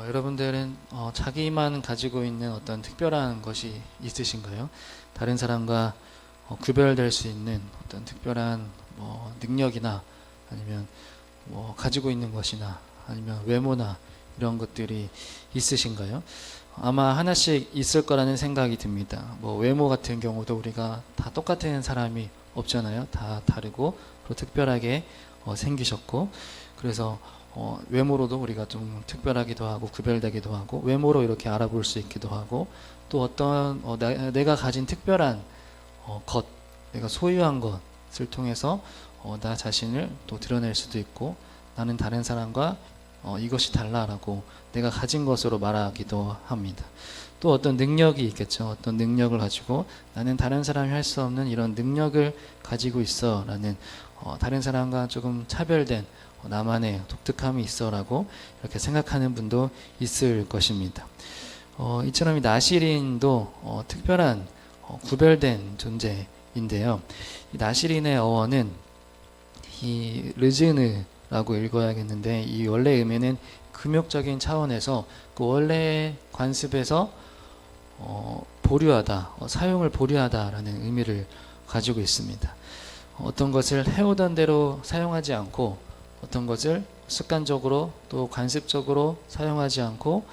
여러분들은 자기만 가지고 있는 어떤 특별한 것이 있으신가요? 다른 사람과 구별될 수 있는 어떤 특별한 능력이나 아니면 가지고 있는 것이나 아니면 외모나 이런 것들이 있으신가요? 아마 하나씩 있을 거라는 생각이 듭니다. 외모 같은 경우도 우리가 다 똑같은 사람이 없잖아요. 다 다르고 또 특별하게 생기셨고, 그래서 외모로도 우리가 좀 특별하기도 하고 구별되기도 하고, 외모로 이렇게 알아볼 수 있기도 하고, 또 어떤 내가 가진 특별한 것, 내가 소유한 것을 통해서 나 자신을 또 드러낼 수도 있고, 나는 다른 사람과 이것이 달라라고 내가 가진 것으로 말하기도 합니다. 또 어떤 능력이 있겠죠. 어떤 능력을 가지고 나는 다른 사람이 할 수 없는 이런 능력을 가지고 있어 라는 다른 사람과 조금 차별된 나만의 독특함이 있어 라고 이렇게 생각하는 분도 있을 것입니다. 이처럼 이 나시린도 특별한 구별된 존재인데요. 이 나시린의 어원은 이 르즈느라고 읽어야겠는데, 이 원래 의미는 금욕적인 차원에서 그 원래의 관습에서 보류하다, 사용을 보류하다라는 의미를 가지고 있습니다. 어떤 것을 해오던 대로 사용하지 않고, 어떤 것을 습관적으로 또 관습적으로 사용하지 않고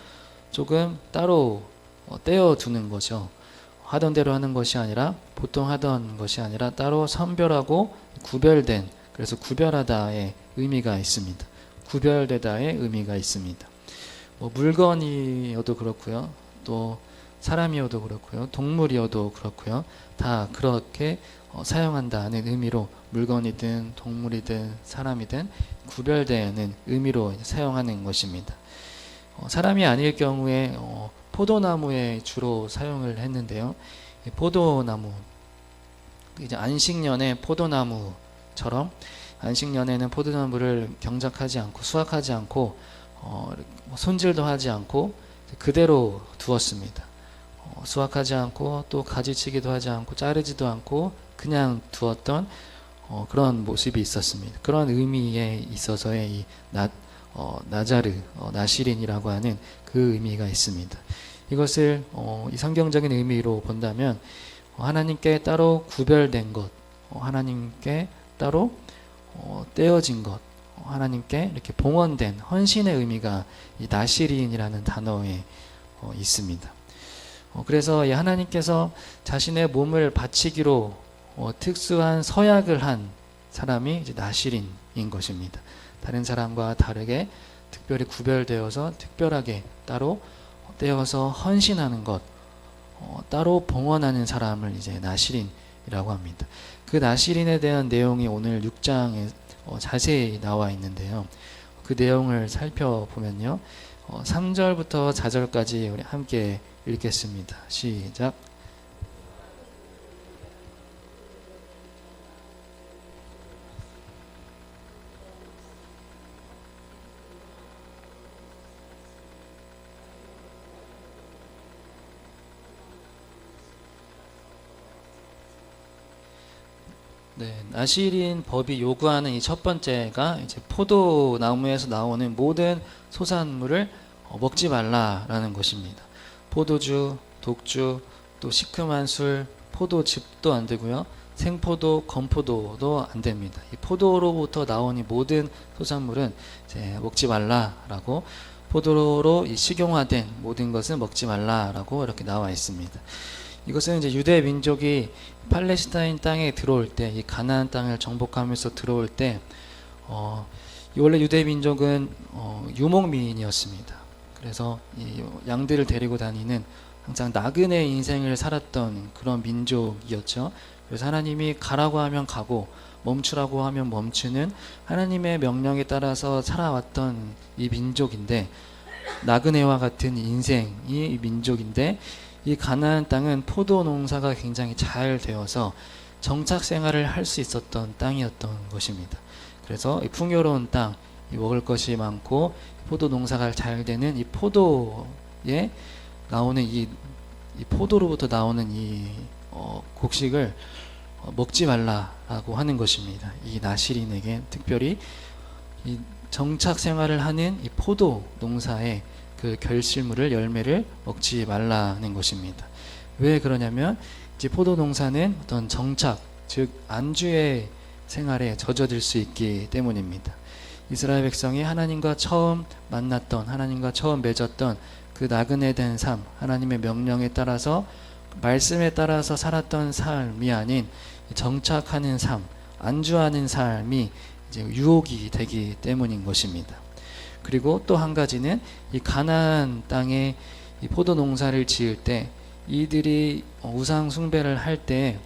조금 따로 떼어두는 거죠. 하던 대로 하는 것이 아니라, 보통 하던 것이 아니라 따로 선별하고 구별된, 그래서 구별하다의 의미가 있습니다. 구별되다의 의미가 있습니다. 물건이어도 그렇고요, 또 사람이어도 그렇고요, 동물이어도 그렇고요, 다 그렇게 사용한다는 의미로 물건이든 동물이든 사람이든 구별되는 의미로 사용하는 것입니다. 사람이 아닐 경우에 포도나무에 주로 사용을 했는데요. 포도나무, 이제 안식년에 포도나무처럼 안식년에는 포도나무를 경작하지 않고 수확하지 않고 손질도 하지 않고 그대로 두었습니다. 수확하지 않고 또 가지치기도 하지 않고 자르지도 않고 그냥 두었던 그런 모습이 있었습니다. 그런 의미에 있어서의 이 나자르, 나시린이라고 하는 그 의미가 있습니다. 이것을 이 성경적인 의미로 본다면 하나님께 따로 구별된 것, 하나님께 따로 떼어진 것, 하나님께 이렇게 봉헌된 헌신의 의미가 이 나시린이라는 단어에 있습니다. 그래서 이 하나님께서 자신의 몸을 바치기로 특수한 서약을 한 사람이 이제 나시린인 것입니다. 다른 사람과 다르게 특별히 구별되어서 특별하게 따로 떼어서 헌신하는 것, 따로 봉헌하는 사람을 이제 나시린이라고 합니다. 그 나시린에 대한 내용이 오늘 6장에 자세히 나와 있는데요. 그 내용을 살펴보면요, 3절부터 4절까지 우리 함께 읽겠습니다. 시작. 네, 나시린 법이 요구하는 이 첫 번째가 이제 포도나무에서 나오는 모든 소산물을 먹지 말라라는 것입니다. 포도주, 독주, 또 시큼한 술, 포도즙도 안 되고요, 생포도, 건포도도 안 됩니다. 이 포도로부터 나온 이 모든 소산물은 이제 먹지 말라라고, 포도로 이 식용화된 모든 것은 먹지 말라라고 이렇게 나와 있습니다. 이것은 이제 유대 민족이 팔레스타인 땅에 들어올 때, 이 가나안 땅을 정복하면서 들어올 때, 원래 유대 민족은 유목민이었습니다. 그래서 이 양들을 데리고 다니는 항상 나그네 인생을 살았던 그런 민족이었죠. 그래서 하나님이 가라고 하면 가고 멈추라고 하면 멈추는 하나님의 명령에 따라서 살아왔던 이 민족인데, 나그네와 같은 인생이 이 민족인데, 이 가나안 땅은 포도 농사가 굉장히 잘 되어서 정착 생활을 할 수 있었던 땅이었던 것입니다. 그래서 이 풍요로운 땅, 이 먹을 것이 많고 포도 농사가 잘 되는 이 포도에 나오는 이 포도로부터 나오는 이 곡식을 먹지 말라라고 하는 것입니다. 이 나시린에게 특별히 이 정착 생활을 하는 이 포도 농사에 그 결실물을 열매를 먹지 말라는 것입니다. 왜 그러냐면 이제 포도 농사는 어떤 정착, 즉 안주의 생활에 젖어들 수 있기 때문입니다. 이스라엘 백성이 하나님과 처음 만났던, 하나님과 처음 맺었던 그 나그네 된 삶, 하나님의 명령에 따라서, 말씀에 따라서 살았던 삶이 아닌 정착하는 삶, 안주하는 삶이 이제 유혹이 되기 때문인 것입니다. 그리고 또 한 가지는 이 가나안 땅에 이 포도 농사를 지을 때 이들이 우상 숭배를 할 때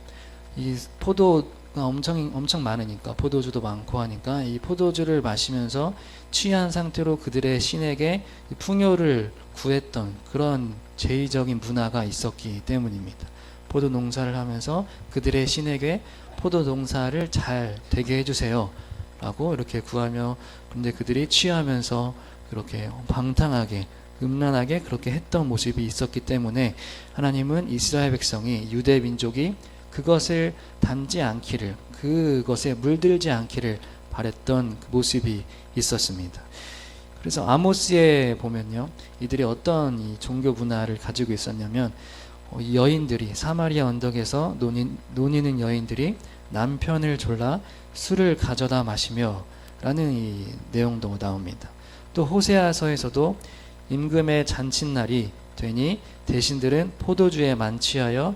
이 포도가 엄청 많으니까, 포도주도 많고 하니까 이 포도주를 마시면서 취한 상태로 그들의 신에게 풍요를 구했던 그런 제의적인 문화가 있었기 때문입니다. 포도 농사를 하면서 그들의 신에게 포도 농사를 잘 되게 해주세요 라고 이렇게 구하며, 근데 그들이 취하면서 그렇게 방탕하게 음란하게 그렇게 했던 모습이 있었기 때문에 하나님은 이스라엘 백성이, 유대 민족이 그것을 닮지 않기를, 그것에 물들지 않기를 바랬던 그 모습이 있었습니다. 그래서 아모스에 보면요, 이들이 어떤 이 종교 문화를 가지고 있었냐면, 이 여인들이, 사마리아 언덕에서 논이는 여인들이 남편을 졸라 술을 가져다 마시며 라는 이 내용도 나옵니다. 또 호세아서에서도 임금의 잔칫날이 되니 대신들은 포도주에 만취하여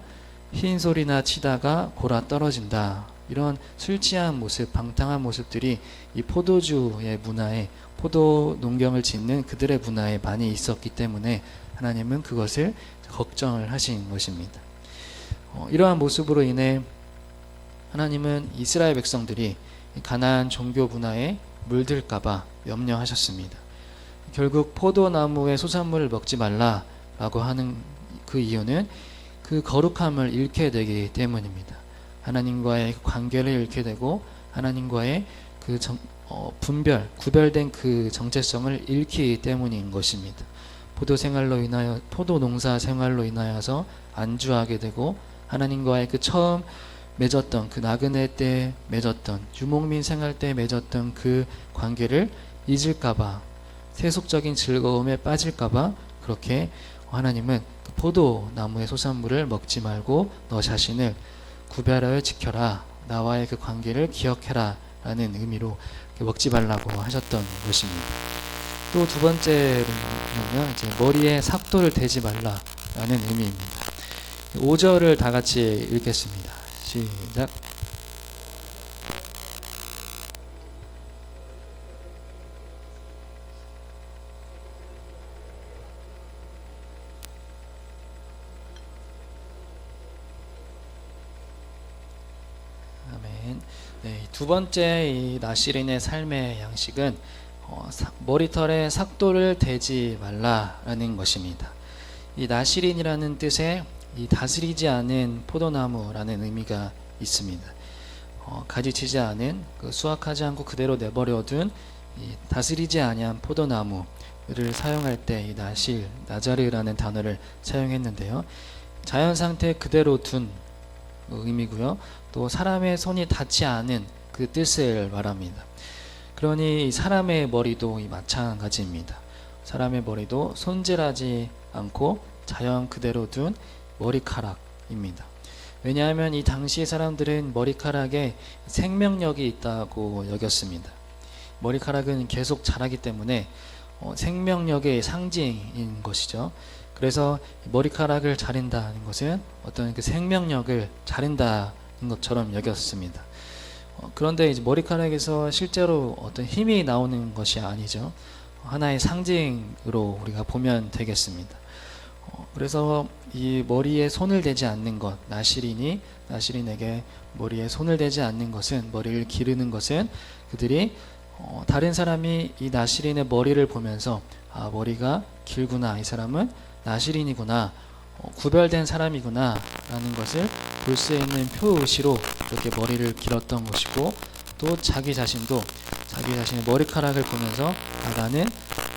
흰소리나 치다가 골아 떨어진다. 이런 술 취한 모습, 방탕한 모습들이 이 포도주의 문화에, 포도 농경을 짓는 그들의 문화에 많이 있었기 때문에 하나님은 그것을 걱정을 하신 것입니다. 이러한 모습으로 인해 하나님은 이스라엘 백성들이 가나안 종교 문화에 물들까봐 염려하셨습니다. 결국 포도나무의 소산물을 먹지 말라라고 하는 그 이유는 그 거룩함을 잃게 되기 때문입니다. 하나님과의 관계를 잃게 되고 하나님과의 그 구별된 그 정체성을 잃기 때문인 것입니다. 포도 농사 생활로 인하여서 안주하게 되고 하나님과의 그 처음 맺었던, 그 나그네 때 맺었던, 유목민 생활 때 맺었던 그 관계를 잊을까봐, 세속적인 즐거움에 빠질까봐 그렇게 하나님은 그 포도나무의 소산물을 먹지 말고 너 자신을 구별하여 지켜라, 나와의 그 관계를 기억해라 라는 의미로 먹지 말라고 하셨던 것입니다. 또 두 번째로는 이제 머리에 삭도를 대지 말라 라는 의미입니다. 5절을 다 같이 읽겠습니다. 시작. 아멘. 네, 두 번째 이 나시린의 삶의 양식은 머리털에 삭도를 대지 말라라는 것입니다. 이 나시린이라는 뜻에 이 다스리지 않은 포도나무라는 의미가 있습니다. 가지치지 않은, 수확하지 않고 그대로 내버려둔 이 다스리지 아니한 포도나무를 사용할 때 이 나자르라는 단어를 사용했는데요. 자연 상태 그대로 둔 의미고요. 또 사람의 손이 닿지 않은 그 뜻을 말합니다. 그러니 사람의 머리도 마찬가지입니다. 사람의 머리도 손질하지 않고 자연 그대로 둔 머리카락입니다. 왜냐하면 이 당시 사람들은 머리카락에 생명력이 있다고 여겼습니다. 머리카락은 계속 자라기 때문에 생명력의 상징인 것이죠. 그래서 머리카락을 자른다는 것은 어떤 그 생명력을 자른다는 것처럼 여겼습니다. 그런데 이제 머리카락에서 실제로 어떤 힘이 나오는 것이 아니죠. 하나의 상징으로 우리가 보면 되겠습니다. 그래서 이 머리에 손을 대지 않는 것, 나시린에게 머리에 손을 대지 않는 것은, 머리를 기르는 것은 그들이 다른 사람이 이 나시린의 머리를 보면서 머리가 길구나, 이 사람은 나시린이구나, 구별된 사람이구나 라는 것을 볼 수 있는 표시로 이렇게 머리를 길었던 것이고, 또 자기 자신의 머리카락을 보면서 나는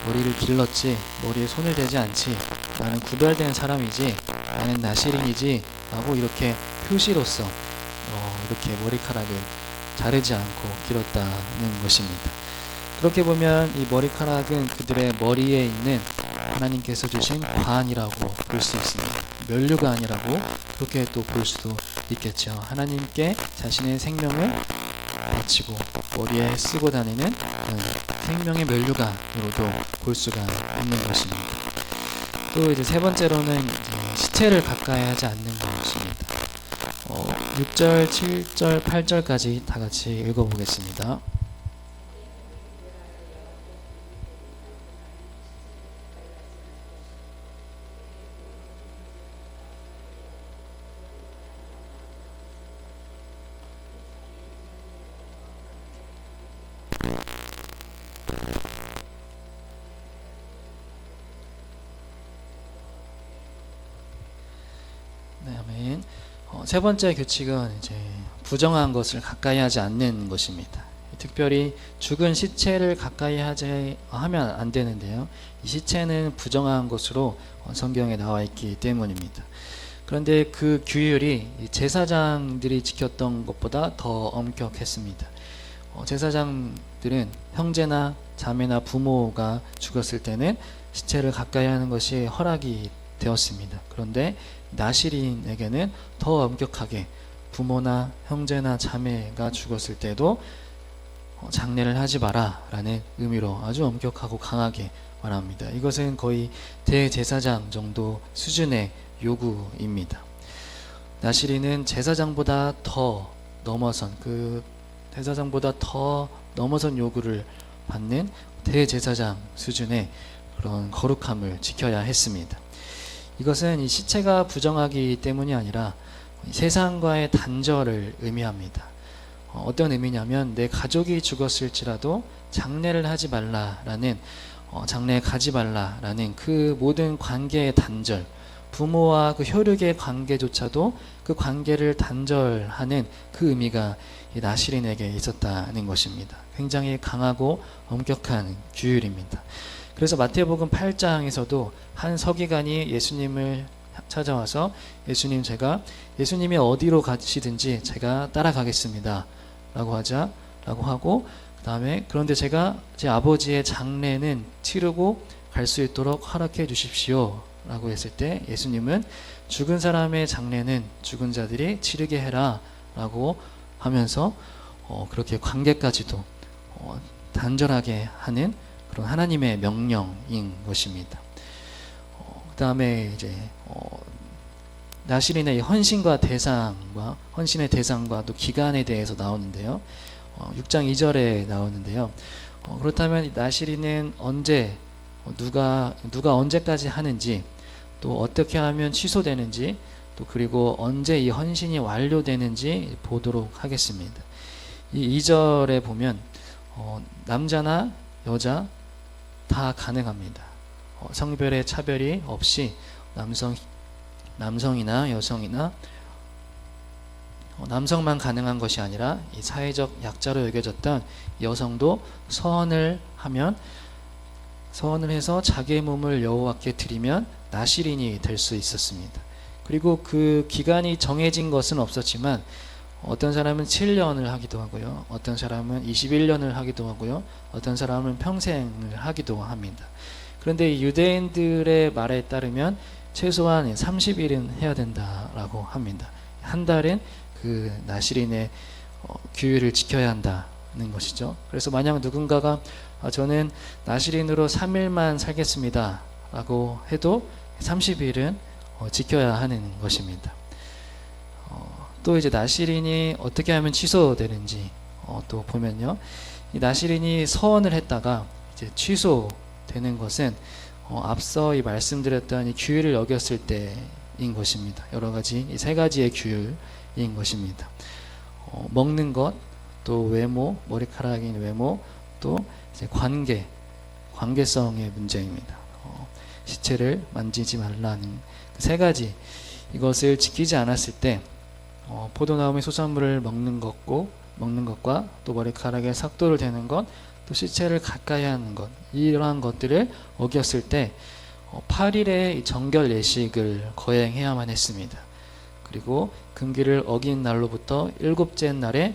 머리를 길렀지, 머리에 손을 대지 않지, 나는 구별된 사람이지, 나는 나시린이지 라고 이렇게 표시로서 이렇게 머리카락을 자르지 않고 길었다는 것입니다. 그렇게 보면 이 머리카락은 그들의 머리에 있는 하나님께서 주신 관이라고 볼 수 있습니다. 면류관이라고 그렇게 또 볼 수도 있겠죠. 하나님께 자신의 생명을 바치고 머리에 쓰고 다니는 생명의 면류관으로도 볼 수가 있는 것입니다. 또 이제 세 번째로는 이제 시체를 가까이 하지 않는 것입니다. 6절, 7절, 8절까지 다 같이 읽어보겠습니다. 네, 아멘. 세 번째 규칙은 이제 부정한 것을 가까이 하지 않는 것입니다. 특별히 죽은 시체를 가까이 하면 안 되는데요. 이 시체는 부정한 것으로 성경에 나와 있기 때문입니다. 그런데 그 규율이 제사장들이 지켰던 것보다 더 엄격했습니다. 제사장들은 형제나 자매나 부모가 죽었을 때는 시체를 가까이 하는 것이 허락이 되었습니다. 그런데 나실인에게는 더 엄격하게 부모나 형제나 자매가 죽었을 때도 장례를 하지 마라 라는 의미로 아주 엄격하고 강하게 말합니다. 이것은 거의 대제사장 정도 수준의 요구입니다. 나실인은 제사장보다 더 넘어선 제사장보다 더 넘어선 요구를 받는 대제사장 수준의 그런 거룩함을 지켜야 했습니다. 이것은 이 시체가 부정하기 때문이 아니라 세상과의 단절을 의미합니다. 어떤 의미냐면 내 가족이 죽었을지라도 장례를 하지 말라라는 장례에 가지 말라라는 그 모든 관계의 단절, 부모와 그 혈육의 관계조차도 그 관계를 단절하는 그 의미가 이 나실인에게 있었다는 것입니다. 굉장히 강하고 엄격한 규율입니다. 그래서 마태복음 8장에서도 한 서기관이 예수님을 찾아와서 예수님이 어디로 가시든지 제가 따라가겠습니다 라고 하고 그 다음에 그런데 제가 제 아버지의 장례는 치르고 갈 수 있도록 허락해 주십시오 라고 했을 때 예수님은 죽은 사람의 장례는 죽은 자들이 치르게 해라 라고 하면서 그렇게 관계까지도 단절하게 하는 그런 하나님의 명령인 것입니다. 그 다음에 이제 나실인의 헌신의 대상과 또 기간에 대해서 나오는데요. 6장 2절에 나오는데요. 그렇다면 나실인은 언제 누가 언제까지 하는지 또 어떻게 하면 취소되는지 또 그리고 언제 이 헌신이 완료되는지 보도록 하겠습니다. 이 2절에 보면 남자나 여자 다 가능합니다. 성별의 차별이 없이 남성이나 여성이나 남성만 가능한 것이 아니라 이 사회적 약자로 여겨졌던 여성도 서원을 해서 자기의 몸을 여호와께 드리면 나실인이 될 수 있었습니다. 그리고 그 기간이 정해진 것은 없었지만 어떤 사람은 7년을 하기도 하고요. 어떤 사람은 21년을 하기도 하고요. 어떤 사람은 평생을 하기도 합니다. 그런데 이 유대인들의 말에 따르면 최소한 30일은 해야 된다라고 합니다. 한 달은 그 나실인의 규율을 지켜야 한다는 것이죠. 그래서 만약 누군가가 저는 나실인으로 3일만 살겠습니다 라고 해도 30일은 지켜야 하는 것입니다. 또 이제 나실인이 어떻게 하면 취소되는지 또 보면요. 이 나실인이 서원을 했다가 이제 취소되는 것은 앞서 이 말씀드렸던 이 규율을 어겼을 때인 것입니다. 여러 가지 이 세 가지의 규율인 것입니다. 먹는 것, 또 외모, 머리카락인 외모, 또 이제 관계성의 문제입니다. 시체를 만지지 말라는 그 세 가지 이것을 지키지 않았을 때 포도나무의 소산물을 먹는 것과 또 머리카락에 삭도를 대는 것, 또 시체를 가까이 하는 것, 이러한 것들을 어겼을 때 8일의 정결 예식을 거행해야만 했습니다. 그리고 금기를 어긴 날로부터 7째 날에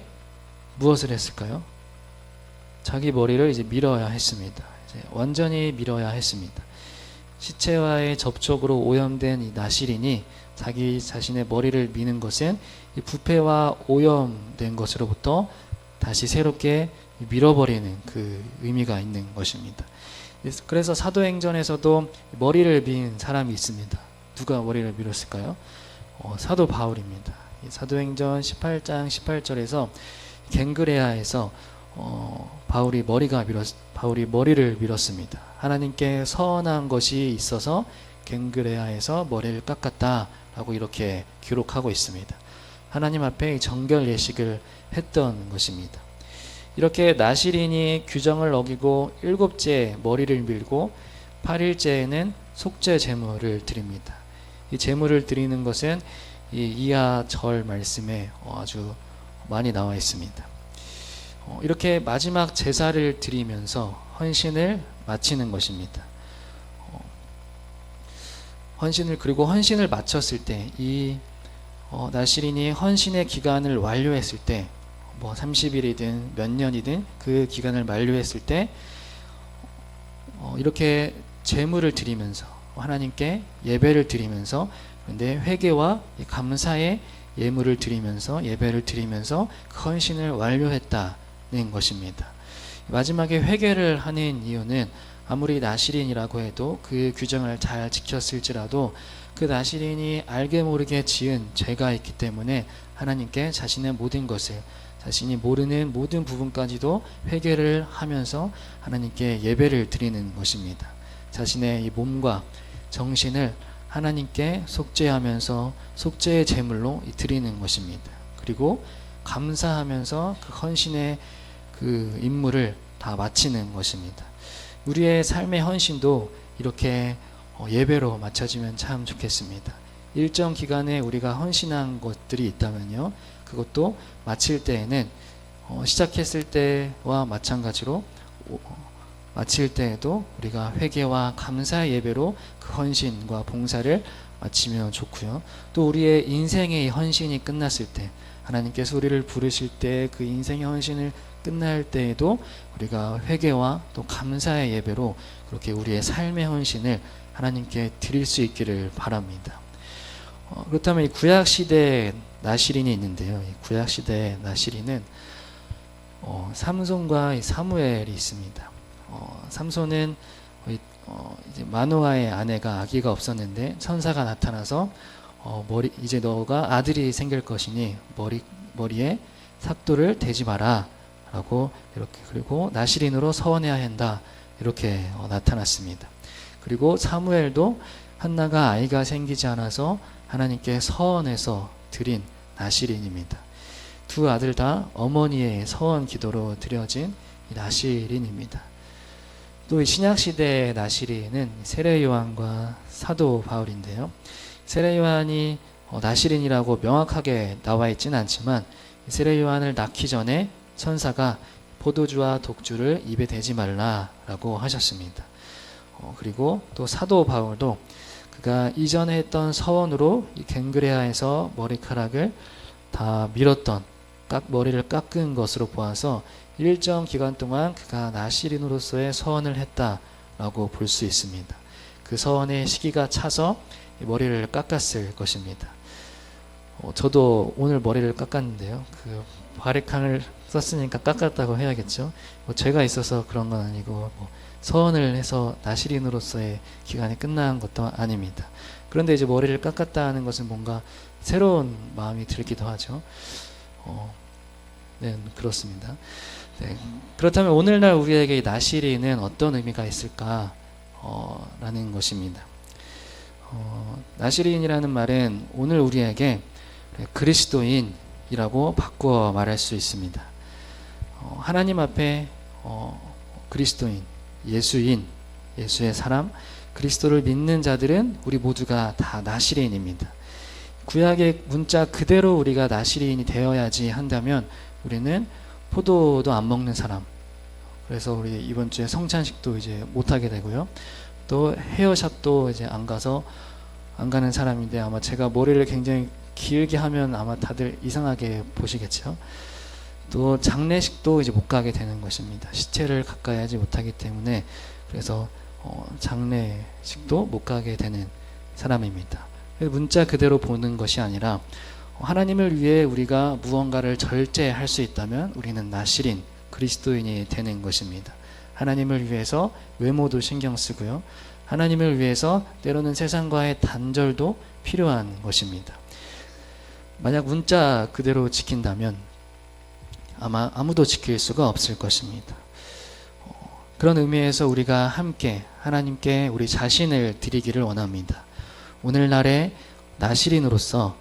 무엇을 했을까요? 자기 머리를 이제 밀어야 했습니다. 이제 완전히 밀어야 했습니다. 시체와의 접촉으로 오염된 이 나시린이 자기 자신의 머리를 미는 것은 이 부패와 오염된 것으로부터 다시 새롭게 밀어버리는 그 의미가 있는 것입니다. 그래서 사도행전에서도 머리를 민 사람이 있습니다. 누가 머리를 밀었을까요? 사도 바울입니다. 사도행전 18장 18절에서 갱그레아에서 바울이 머리를 밀었습니다. 하나님께 서운한 것이 있어서 갱그레아에서 머리를 깎았다라고 이렇게 기록하고 있습니다. 하나님 앞에 정결 예식을 했던 것입니다. 이렇게 나시린이 규정을 어기고 7째 머리를 밀고 8일째에는 속죄 제물을 드립니다. 이 제물을 드리는 것은 이 이하 절 말씀에 아주 많이 나와 있습니다. 이렇게 마지막 제사를 드리면서 헌신을 마치는 것입니다. 헌신을 마쳤을 때 이 나시린이 헌신의 기간을 완료했을 때 뭐 30일이든 몇 년이든 그 기간을 만료했을 때 이렇게 제물을 드리면서 하나님께 예배를 드리면서 그런데 회개와 감사의 예물을 드리면서 예배를 드리면서 그 헌신을 완료했다는 것입니다. 마지막에 회개를 하는 이유는 아무리 나시린이라고 해도 그 규정을 잘 지켰을지라도 그 나시린이 알게 모르게 지은 죄가 있기 때문에 하나님께 자신의 모든 것을 자신이 모르는 모든 부분까지도 회개를 하면서 하나님께 예배를 드리는 것입니다. 자신의 이 몸과 정신을 하나님께 속죄하면서 속죄의 제물로 드리는 것입니다. 그리고 감사하면서 그 헌신의 그 임무를 다 마치는 것입니다. 우리의 삶의 헌신도 이렇게 예배로 마쳐지면 참 좋겠습니다. 일정 기간에 우리가 헌신한 것들이 있다면요, 그것도 마칠 때에는 시작했을 때와 마찬가지로 마칠 때에도 우리가 회개와 감사의 예배로 그 헌신과 봉사를 마치면 좋고요. 또 우리의 인생의 헌신이 끝났을 때 하나님께서 우리를 부르실 때 그 인생의 헌신을 끝날 때에도 우리가 회개와 또 감사의 예배로 그렇게 우리의 삶의 헌신을 하나님께 드릴 수 있기를 바랍니다. 그렇다면 이 구약시대에 나시린이 있는데요. 이 구약시대의 나시린은 삼손과 이 사무엘이 있습니다. 삼손은 이제 마노아의 아내가 아기가 없었는데 천사가 나타나서 이제 너가 아들이 생길 것이니 머리에 삭도를 대지 마라 라고 이렇게, 그리고 나시린으로 서원해야 한다 이렇게 나타났습니다. 그리고 사무엘도 한나가 아이가 생기지 않아서 하나님께 서원해서 드린 나시린입니다. 두 아들 다 어머니의 서원 기도로 드려진 나시린입니다. 또 신약시대의 나시린은 세례 요한과 사도 바울인데요. 세례 요한이 나시린이라고 명확하게 나와 있지는 않지만 세례 요한을 낳기 전에 천사가 포도주와 독주를 입에 대지 말라라고 하셨습니다. 그리고 또 사도 바울도 그가 이전에 했던 서원으로 이 갱그레아에서 머리카락을 다 밀었던 머리를 깎은 것으로 보아서 일정 기간 동안 그가 나시린으로서의 서원을 했다라고 볼 수 있습니다. 그 서원의 시기가 차서 머리를 깎았을 것입니다. 저도 오늘 머리를 깎았는데요. 그 바리캉을 썼으니까 깎았다고 해야겠죠. 죄가 있어서 그런 건 아니고 서원을 해서 나시린으로서의 기간이 끝난 것도 아닙니다. 그런데 이제 머리를 깎았다 하는 것은 뭔가 새로운 마음이 들기도 하죠. 네, 그렇습니다. 네, 그렇다면 오늘날 우리에게 이 나시린은 어떤 의미가 있을까? 라는 것입니다. 나시린이라는 말은 오늘 우리에게 그리스도인이라고 바꾸어 말할 수 있습니다. 하나님 앞에 그리스도인, 예수인, 예수의 사람, 그리스도를 믿는 자들은 우리 모두가 다 나시린입니다. 구약의 문자 그대로 우리가 나시린이 되어야지 한다면 우리는 포도도 안 먹는 사람, 그래서 우리 이번 주에 성찬식도 이제 못하게 되고요. 또 헤어샵도 이제 안 가는 사람인데, 아마 제가 머리를 굉장히 길게 하면 아마 다들 이상하게 보시겠죠. 또 장례식도 이제 못 가게 되는 것입니다. 시체를 가까이 하지 못하기 때문에. 그래서 장례식도 못 가게 되는 사람입니다. 문자 그대로 보는 것이 아니라 하나님을 위해 우리가 무언가를 절제할 수 있다면 우리는 나실인 그리스도인이 되는 것입니다. 하나님을 위해서 외모도 신경 쓰고요. 하나님을 위해서 때로는 세상과의 단절도 필요한 것입니다. 만약 문자 그대로 지킨다면 아마 아무도 지킬 수가 없을 것입니다. 그런 의미에서 우리가 함께 하나님께 우리 자신을 드리기를 원합니다. 오늘날의 나실인으로서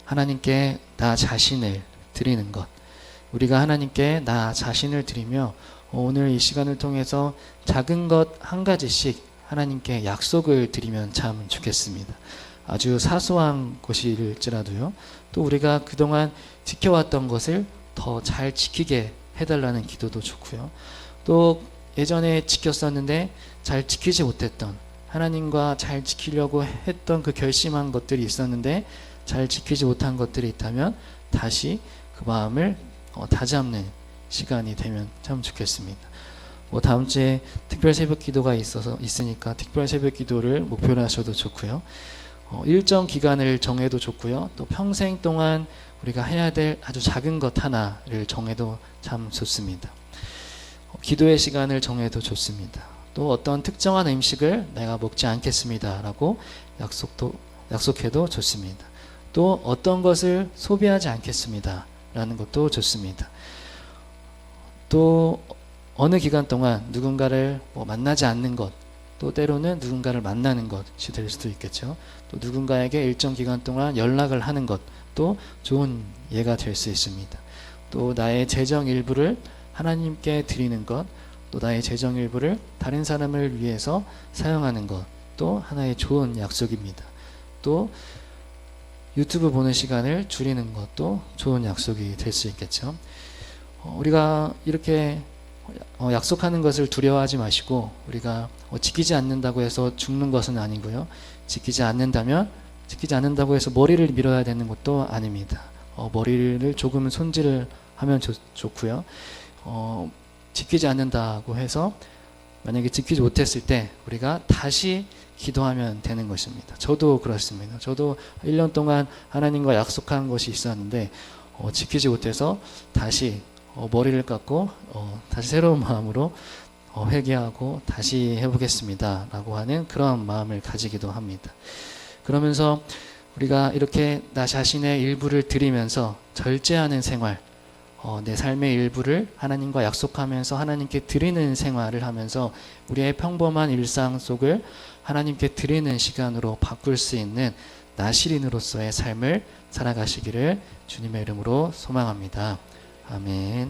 하나님께 나 자신을 드리는 것, 우리가 하나님께 나 자신을 드리며 오늘 이 시간을 통해서 작은 것 한 가지씩 하나님께 약속을 드리면 참 좋겠습니다. 아주 사소한 것일지라도요, 또 우리가 그동안 지켜왔던 것을 더 잘 지키게 해달라는 기도도 좋고요, 또 예전에 지켰었는데 잘 지키지 못했던, 하나님과 잘 지키려고 했던 그 결심한 것들이 있었는데 잘 지키지 못한 것들이 있다면 다시 그 마음을 다잡는 시간이 되면 참 좋겠습니다. 다음 주에 특별 새벽 기도가 있으니까 특별 새벽 기도를 목표로 하셔도 좋고요. 일정 기간을 정해도 좋고요. 또 평생 동안 우리가 해야 될 아주 작은 것 하나를 정해도 참 좋습니다. 기도의 시간을 정해도 좋습니다. 또 어떤 특정한 음식을 내가 먹지 않겠습니다 라고 약속해도 좋습니다. 또 어떤 것을 소비하지 않겠습니다 라는 것도 좋습니다. 또 어느 기간 동안 누군가를 만나지 않는 것, 또 때로는 누군가를 만나는 것이 될 수도 있겠죠. 또 누군가에게 일정 기간 동안 연락을 하는 것도 좋은 예가 될 수 있습니다. 또 나의 재정 일부를 하나님께 드리는 것, 또 나의 재정 일부를 다른 사람을 위해서 사용하는 것도 하나의 좋은 약속입니다. 또 유튜브 보는 시간을 줄이는 것도 좋은 약속이 될 수 있겠죠. 우리가 이렇게 약속하는 것을 두려워하지 마시고, 우리가 지키지 않는다고 해서 죽는 것은 아니고요, 지키지 않는다고 해서 머리를 밀어야 되는 것도 아닙니다. 머리를 조금 손질을 하면 좋고요. 지키지 않는다고 해서 만약에 지키지 못했을 때 우리가 다시 기도하면 되는 것입니다. 저도 그렇습니다. 저도 1년 동안 하나님과 약속한 것이 있었는데 지키지 못해서 다시 머리를 깎고 다시 새로운 마음으로 회개하고 다시 해보겠습니다 라고 하는 그런 마음을 가지기도 합니다. 그러면서 우리가 이렇게 나 자신의 일부를 드리면서 절제하는 생활, 내 삶의 일부를 하나님과 약속하면서 하나님께 드리는 생활을 하면서 우리의 평범한 일상 속을 하나님께 드리는 시간으로 바꿀 수 있는 나실인으로서의 삶을 살아가시기를 주님의 이름으로 소망합니다. 아멘.